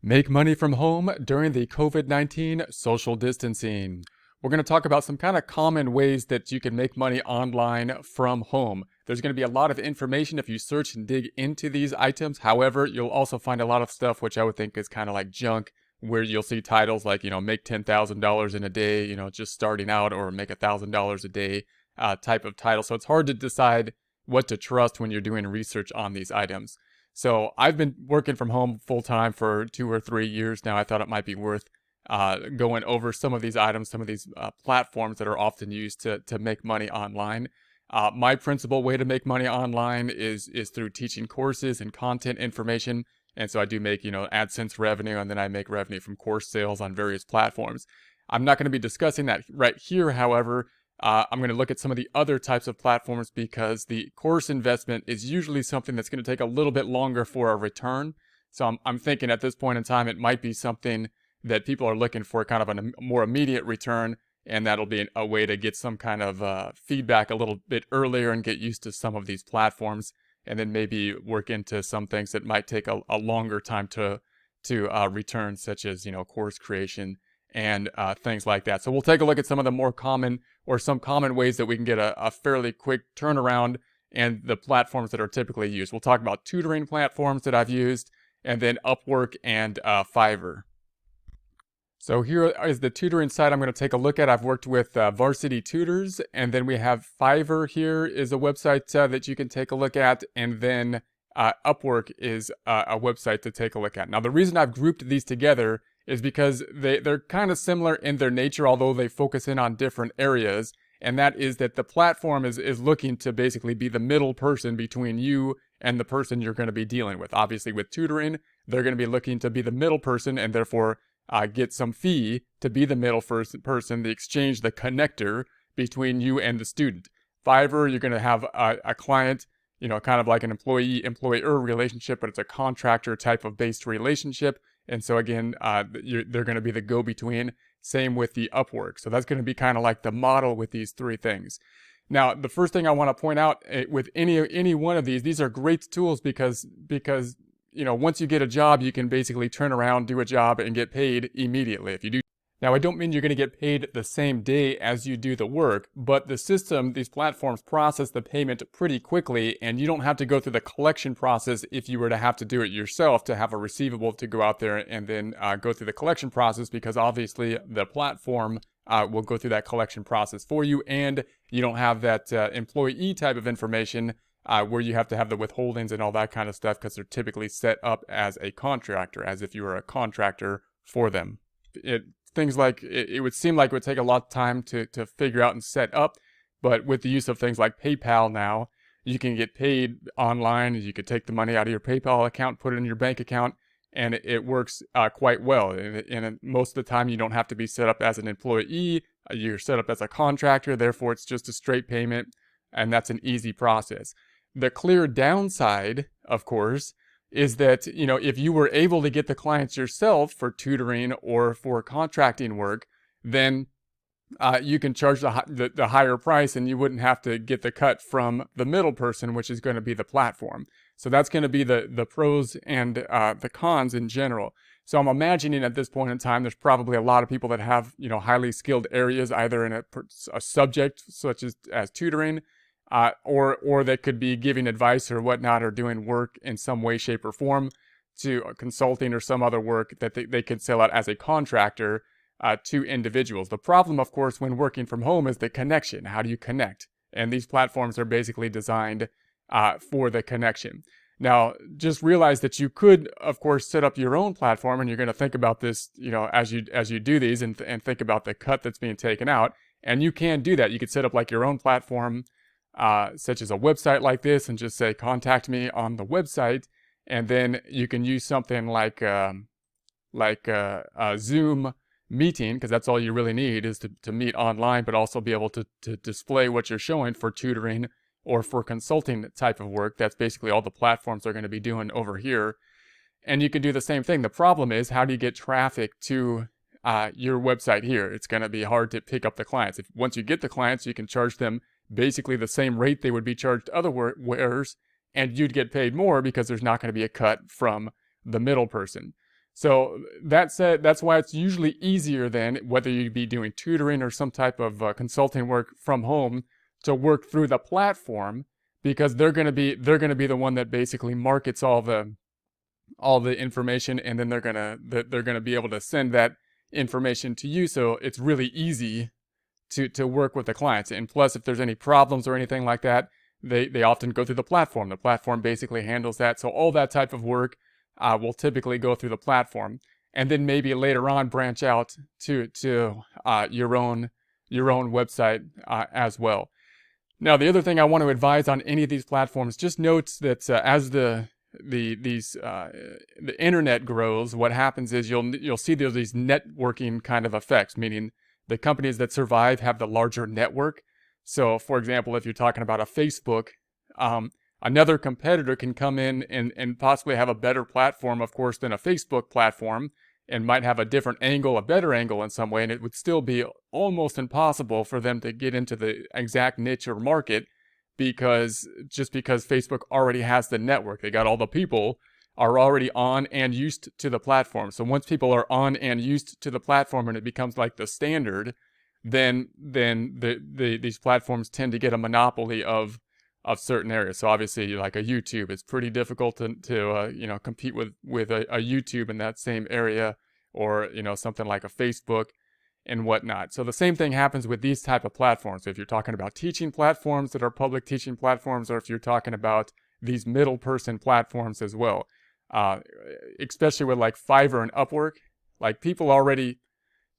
Make money from home during the COVID-19 social distancing. We're going to talk about some kind of common ways that you can make money online from home. There's going to be a lot of information if you search and dig into these items. However, you'll also find a lot of stuff which I would think is kind of like junk, where you'll see titles like, make $10,000 in a day, just starting out, or make $1,000 a day type of title. So it's hard to decide what to trust when you're doing research on these items. So I've been working from home full time for 2 or 3 years now. I thought it might be worth going over some of these items, some of these platforms that are often used to make money online. My principal way to make money online is through teaching courses and content information. And so I do make, AdSense revenue, and then I make revenue from course sales on various platforms. I'm not going to be discussing that right here. However, I'm going to look at some of the other types of platforms because the course investment is usually something that's going to take a little bit longer for a return. So I'm thinking at this point in time, it might be something that people are looking for kind of a more immediate return, and that'll be a way to get some kind of feedback a little bit earlier and get used to some of these platforms, and then maybe work into some things that might take a longer time to return, such as, course creation and things like that. So we'll take a look at some of the more common, or some common ways that we can get a fairly quick turnaround, and the platforms that are typically used. We'll talk about tutoring platforms that I've used, and then Upwork and Fiverr. So here is the tutoring site I'm going to take a look at. I've worked with Varsity Tutors, and then we have Fiverr. Here is a website that you can take a look at, and then Upwork is a website to take a look at. Now, the reason I've grouped these together is because they're kind of similar in their nature, although they focus in on different areas. And that is that the platform is looking to basically be the middle person between you and the person you're going to be dealing with. Obviously, with tutoring, they're going to be looking to be the middle person, and therefore get some fee to be the middle person, the exchange, the connector between you and the student. Fiverr, you're going to have a client, kind of like an employee-employer relationship, but it's a contractor type of based relationship. And so again, they're going to be the go-between. Same with the Upwork. So that's going to be kind of like the model with these three things. Now, the first thing I want to point out with any one of these are great tools because once you get a job, you can basically turn around, do a job, and get paid immediately if you do. Now, I don't mean you're going to get paid the same day as you do the work, but the system, these platforms process the payment pretty quickly, and you don't have to go through the collection process if you were to have to do it yourself to have a receivable to go out there and then go through the collection process, because obviously the platform will go through that collection process for you, and you don't have that employee type of information where you have to have the withholdings and all that kind of stuff, because they're typically set up as a contractor, as if you were a contractor for them. Things like, it would seem like it would take a lot of time to figure out and set up, but with the use of things like PayPal now, you can get paid online. You could take the money out of your PayPal account, put it in your bank account, and it works quite well. And most of the time, you don't have to be set up as an employee. You're set up as a contractor, therefore it's just a straight payment, and that's an easy process. The clear downside, of course, is that, if you were able to get the clients yourself for tutoring or for contracting work, then you can charge the higher price, and you wouldn't have to get the cut from the middle person, which is going to be the platform. So that's going to be the pros and the cons in general. So I'm imagining at this point in time, there's probably a lot of people that have, highly skilled areas, either in a subject such as tutoring, or that could be giving advice or whatnot, or doing work in some way, shape, or form, to consulting or some other work that they could sell out as a contractor to individuals. The problem, of course, when working from home is the connection. How do you connect? And these platforms are basically designed for the connection. Now, just realize that you could, of course, set up your own platform, and you're going to think about this, as you do these, and think about the cut that's being taken out. And you can do that. You could set up like your own platform, such as a website like this, and just say, contact me on the website. And then you can use something like a Zoom meeting, because that's all you really need, is to meet online, but also be able to display what you're showing for tutoring or for consulting type of work. That's basically all the platforms are going to be doing over here. And you can do the same thing. The problem is, how do you get traffic to your website here? It's going to be hard to pick up the clients. Once you get the clients, you can charge them basically the same rate they would be charged otherwise, and you'd get paid more because there's not going to be a cut from the middle person. So that said, that's why it's usually easier than whether you be doing tutoring or some type of consulting work from home to work through the platform, because they're gonna be the one that basically markets all the information, and then they're gonna be able to send that information to you. So it's really easy to work with the clients. And plus, if there's any problems or anything like that, they often go through the platform. The platform basically handles that. So all that type of work will typically go through the platform, and then maybe later on branch out to your own website as well. Now, the other thing I want to advise on any of these platforms, just note that as the internet grows, what happens is you'll see there's these networking kind of effects, meaning the companies that survive have the larger network. So, for example, if you're talking about a Facebook, another competitor can come in and possibly have a better platform, of course, than a Facebook platform, and might have a different angle, a better angle in some way, and it would still be almost impossible for them to get into the exact niche or market, because Facebook already has the network. They got all the people are already on and used to the platform. So once people are on and used to the platform and it becomes like the standard, then these platforms tend to get a monopoly of certain areas. So obviously, like a YouTube, it's pretty difficult to compete with a YouTube in that same area, or something like a Facebook and whatnot. So the same thing happens with these type of platforms. So if you're talking about teaching platforms that are public teaching platforms, or if you're talking about these middle person platforms as well, especially with like Fiverr and Upwork, like people already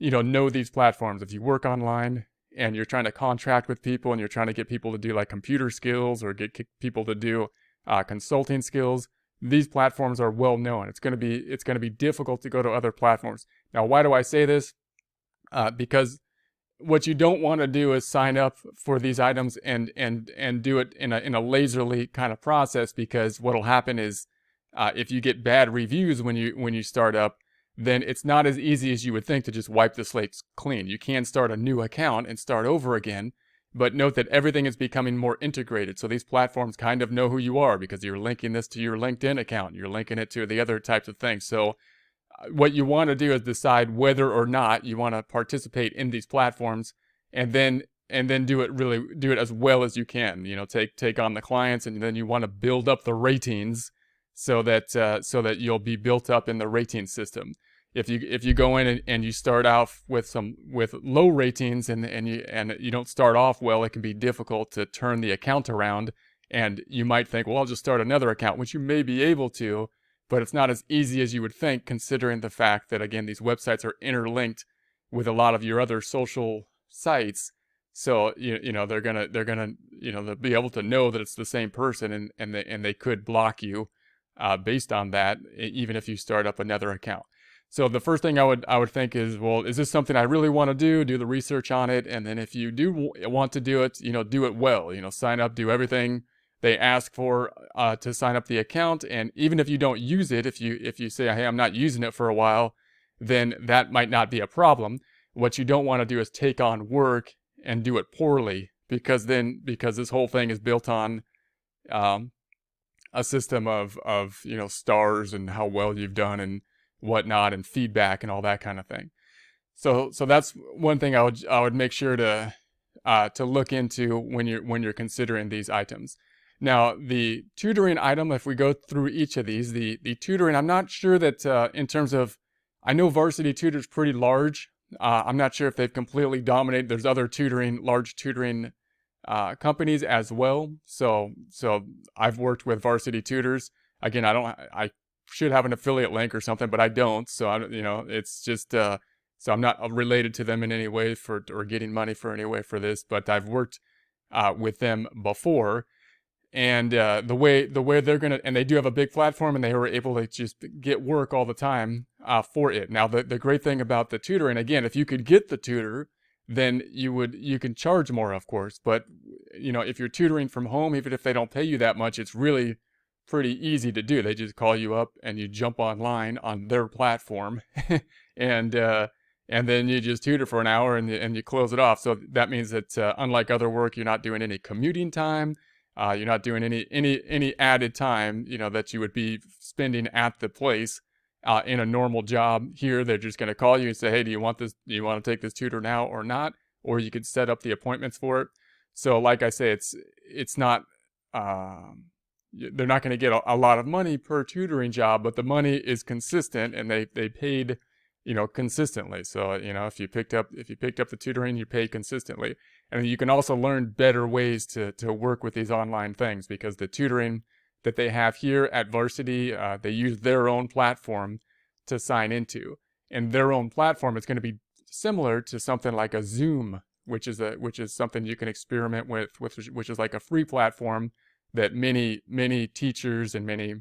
know these platforms. If you work online and you're trying to contract with people and you're trying to get people to do like computer skills or get people to do consulting skills, these platforms are well known. It's going to be difficult to go to other platforms. Now, why do I say this? Because what you don't want to do is sign up for these items and do it in a lazily kind of process, because what'll happen is if you get bad reviews when you start up, then it's not as easy as you would think to just wipe the slate clean. You can start a new account and start over again, but note that everything is becoming more integrated. So these platforms kind of know who you are, because you're linking this to your LinkedIn account, you're linking it to the other types of things. So what you want to do is decide whether or not you want to participate in these platforms, and then do it as well as you can. Take on the clients, and then you want to build up the ratings so that you'll be built up in the rating system. If you go in and you start off with low ratings and you don't start off well, it can be difficult to turn the account around, and you might think, well, I'll just start another account, which you may be able to, but it's not as easy as you would think, considering the fact that, again, these websites are interlinked with a lot of your other social sites. So they're gonna they'll be able to know that it's the same person, and they could block you based on that, even if you start up another account. So the first thing I would think is, well, is this something I really want to do? Do the research on it, and then if you do want to do it, do it well. Sign up, do everything they ask for to sign up the account. And even if you don't use it, if you say, hey, I'm not using it for a while, then that might not be a problem. What you don't want to do is take on work and do it poorly, because this whole thing is built on a system of stars and how well you've done and whatnot, and feedback and all that kind of thing. So that's one thing I would make sure to look into when you're considering these items. Now, the tutoring item, if we go through each of these, the tutoring, I'm not sure that in terms of, I know Varsity Tutor is pretty large. I'm not sure if they've completely dominated. There's other large tutoring companies as well. So I've worked with Varsity Tutors. Again, I should have an affiliate link or something, but I don't. So it's just so I'm not related to them in any way or getting money for any way for this. But I've worked with them before, and the way they're gonna, and they do have a big platform, and they were able to just get work all the time for it. Now the great thing about the tutoring, again, if you could get the tutor, then you can charge more, of course. But if you're tutoring from home, even if they don't pay you that much, it's really pretty easy to do. They just call you up and you jump online on their platform, and then you just tutor for an hour and you close it off. So that means that unlike other work, you're not doing any commuting time. You're not doing any added time, that you would be spending at the place. in a normal job. Here, they're just going to call you and say, hey, do you want this? Do you want to take this tutor now or not? Or you could set up the appointments for it. So like I say, it's not, they're not going to get a lot of money per tutoring job, but the money is consistent, and they paid, consistently. So, if you picked up the tutoring, you pay consistently. And you can also learn better ways to work with these online things, because the tutoring that they have here at Varsity, they use their own platform to sign into. And their own platform is going to be similar to something like a Zoom, which is something you can experiment with, which is like a free platform that many teachers and many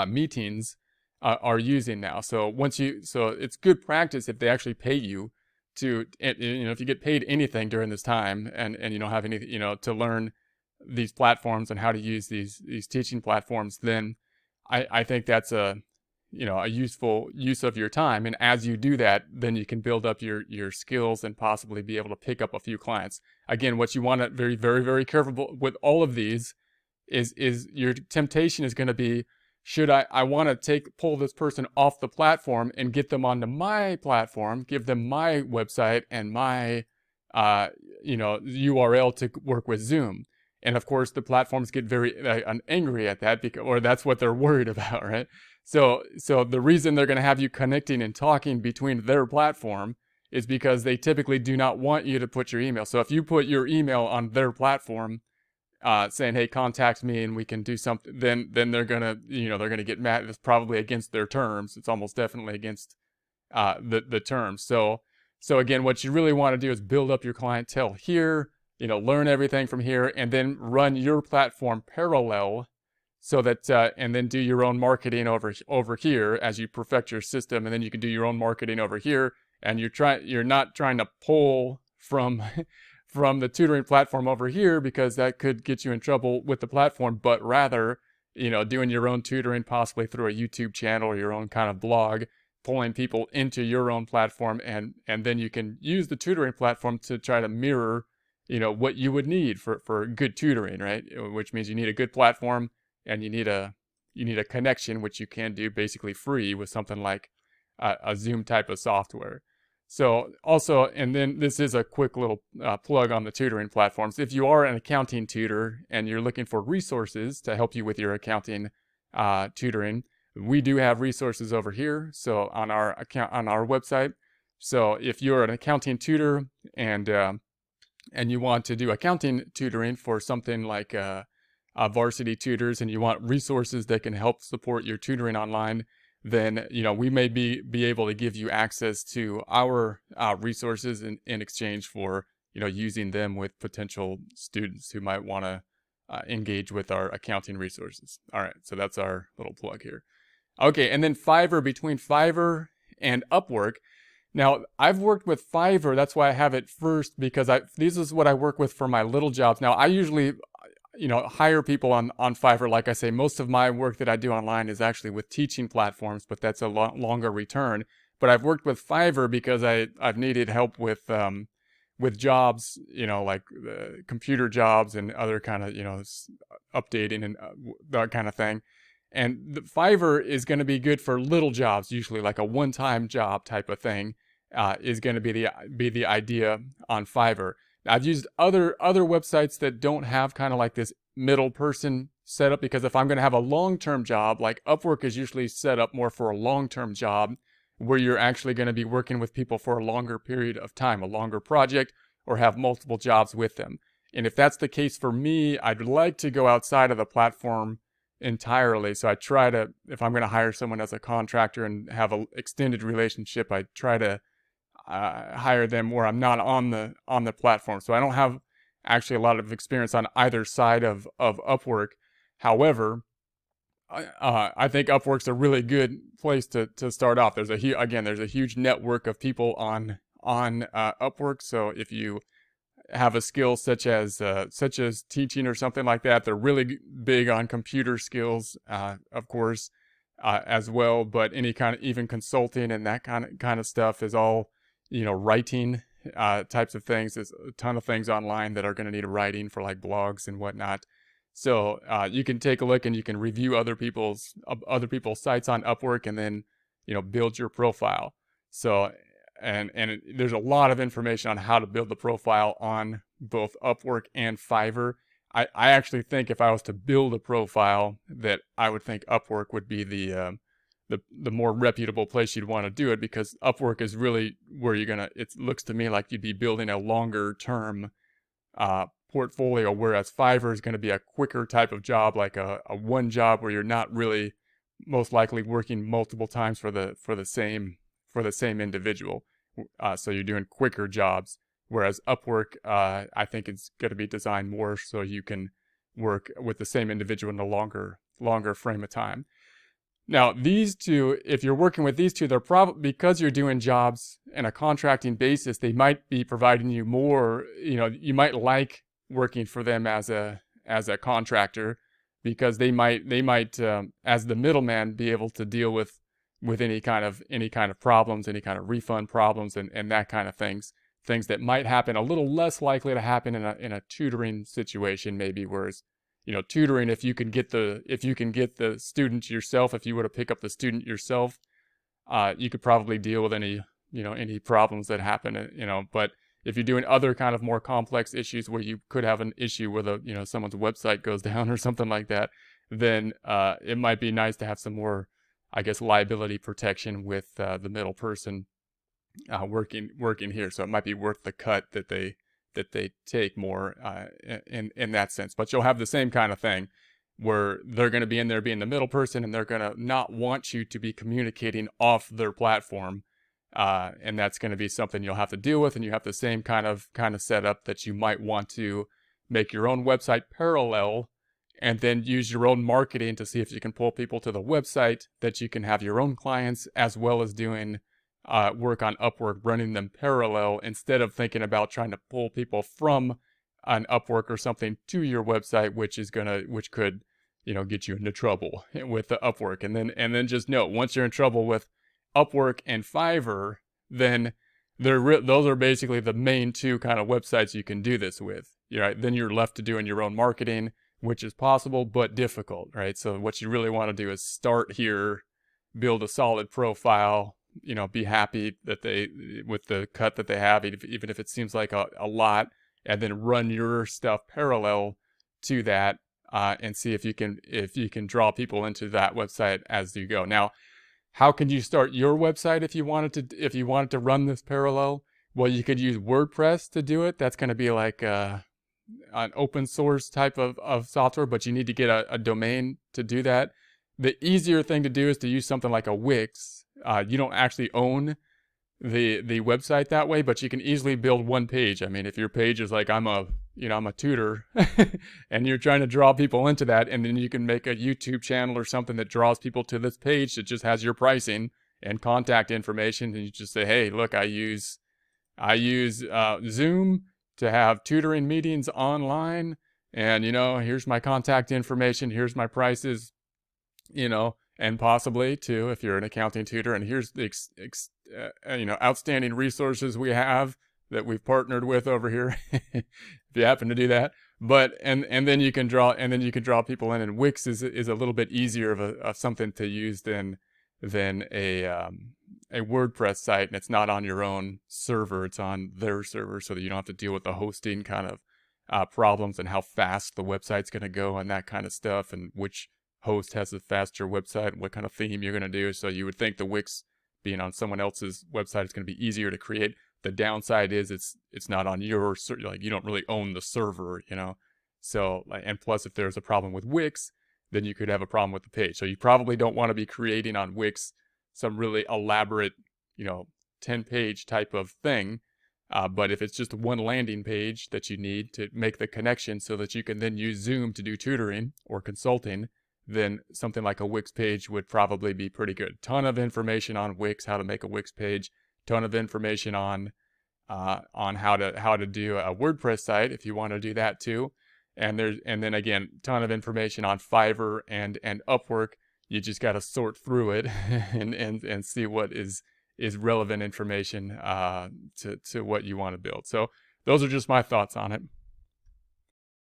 meetings are using now. So it's good practice if they actually pay you to, if you get paid anything during this time, and you don't have any, to learn these platforms and how to use these teaching platforms, then I think that's a useful use of your time. And as you do that, then you can build up your skills and possibly be able to pick up a few clients. Again, what you want to very, very, very careful with all of these is your temptation is going to be, should I want to pull this person off the platform and get them onto my platform, give them my website and my URL to work with Zoom. And of course, the platforms get very angry at that, or that's what they're worried about, right? So the reason they're going to have you connecting and talking between their platform is because they typically do not want you to put your email. So if you put your email on their platform, saying, hey, contact me and we can do something, then they're gonna, they're gonna get mad. It's probably against their terms. It's almost definitely against the terms. So again, what you really want to do is build up your clientele here, learn everything from here, and then run your platform parallel, so that and then do your own marketing over here as you perfect your system, and then you can do your own marketing over here. And you're not trying to pull from from the tutoring platform over here, because that could get you in trouble with the platform, but rather, doing your own tutoring, possibly through a YouTube channel or your own kind of blog, pulling people into your own platform, and then you can use the tutoring platform to try to mirror, what you would need for good tutoring, right? Which means you need a good platform, and you need a connection, which you can do basically free with something like a Zoom type of software. So also, and then this is a quick little plug on the tutoring platforms. If you are an accounting tutor and you're looking for resources to help you with your accounting tutoring, we do have resources over here. So on our website. So if you're an accounting tutor and you want to do accounting tutoring for something like Varsity Tutors, and you want resources that can help support your tutoring online, then we may be able to give you access to our resources in exchange for using them with potential students who might want to engage with our accounting resources. All right, so that's our little plug here. Okay, and then Fiverr. Between Fiverr and Upwork, now I've worked with Fiverr. That's why I have it first, because this is what I work with for my little jobs. Now I usually hire people on Fiverr. Like I say, most of my work that I do online is actually with teaching platforms, but that's a longer return. But I've worked with Fiverr because I've needed help with jobs, like computer jobs and other kind of, updating and that kind of thing. And the Fiverr is going to be good for little jobs, usually like a one-time job type of thing, is going to be the idea on Fiverr. I've used other websites that don't have kind of like this middle person setup, because if I'm going to have a long-term job, like Upwork is usually set up more for a long-term job where you're actually going to be working with people for a longer period of time, a longer project, or have multiple jobs with them. And if that's the case for me, I'd like to go outside of the platform entirely. So I try to, if I'm going to hire someone as a contractor and have an extended relationship, I try to hire them where I'm not on the platform. So I don't have actually a lot of experience on either side of Upwork. However, I think Upwork's a really good place to start off. There's a huge network of people on Upwork. So if you have a skill such as teaching or something like that, they're really big on computer skills, of course, as well. But any kind of even consulting and that kind of stuff is all, writing types of things. There's a ton of things online that are going to need writing for like blogs and whatnot. So you can take a look and you can review other people's sites on Upwork, and then build your profile. So there's a lot of information on how to build the profile on both Upwork and Fiverr. I actually think if I was to build a profile, that I would think Upwork would be the more reputable place you'd want to do it, because Upwork is really where it looks to me like you'd be building a longer term portfolio, whereas Fiverr is going to be a quicker type of job, like a one job where you're not really most likely working multiple times for the same individual. So you're doing quicker jobs, whereas Upwork, I think it's going to be designed more so you can work with the same individual in a longer frame of time. Now, these two, if you're working with these two, they're probably, because you're doing jobs on a contracting basis, they might be providing you more, you might like working for them as a contractor, because they might as the middleman, be able to deal with any kind of problems, any kind of refund problems, and that kind of things that might happen a little less likely to happen in a tutoring situation, maybe, whereas tutoring, if you can get the student yourself, if you were to pick up the student yourself, you could probably deal with any problems that happen, but if you're doing other kind of more complex issues where you could have an issue where someone's website goes down or something like that, then it might be nice to have some more, I guess, liability protection with the middle person working here. So it might be worth the cut that they take more in that sense. But you'll have the same kind of thing where they're going to be in there being the middle person, and they're going to not want you to be communicating off their platform. And that's going to be something you'll have to deal with, and you have the same kind of setup that you might want to make your own website parallel, and then use your own marketing to see if you can pull people to the website, that you can have your own clients as well as doing work on Upwork, running them parallel, instead of thinking about trying to pull people from an Upwork or something to your website, which could get you into trouble with the Upwork. And then just know, once you're in trouble with Upwork and Fiverr, then those are basically the main two kind of websites you can do this with. Right? Then you're left to doing your own marketing, which is possible but difficult, right? So what you really want to do is start here, build a solid profile, be happy with the cut that they have, even if it seems like a lot, and then run your stuff parallel to that, and see if you can draw people into that website as you go. Now, how can you start your website if you wanted to run this parallel? Well, you could use WordPress to do it. That's going to be like an open source type of software, but you need to get a domain to do that. The easier thing to do is to use something like a Wix. You don't actually own the website that way, but you can easily build one page. I mean, if your page is like, I'm a tutor and you're trying to draw people into that, and then you can make a YouTube channel or something that draws people to this page that just has your pricing and contact information, and you just say, hey, look, I use Zoom to have tutoring meetings online, and here's my contact information, here's my prices, and possibly too, if you're an accounting tutor, and here's the outstanding resources we have that we've partnered with over here, if you happen to do that. But and then you can draw people in, and Wix is a little bit easier of something to use than a WordPress site, and it's not on your own server, it's on their server, so that you don't have to deal with the hosting kind of problems, and how fast the website's going to go, and that kind of stuff, and which host has a faster website, and what kind of theme you're going to do. So you would think the Wix being on someone else's website is going to be easier to create. The downside is it's not on your, like, you don't really own the server, So, and plus, if there's a problem with Wix, then you could have a problem with the page. So you probably don't want to be creating on Wix some really elaborate, 10-page type of thing. But if it's just one landing page that you need to make the connection so that you can then use Zoom to do tutoring or consulting, then something like a Wix page would probably be pretty good. Ton of information on Wix, how to make a Wix page. Ton of information on how to do a WordPress site if you want to do that too. And then again, ton of information on Fiverr and Upwork. You just got to sort through it and see what is relevant information to what you want to build. So those are just my thoughts on it.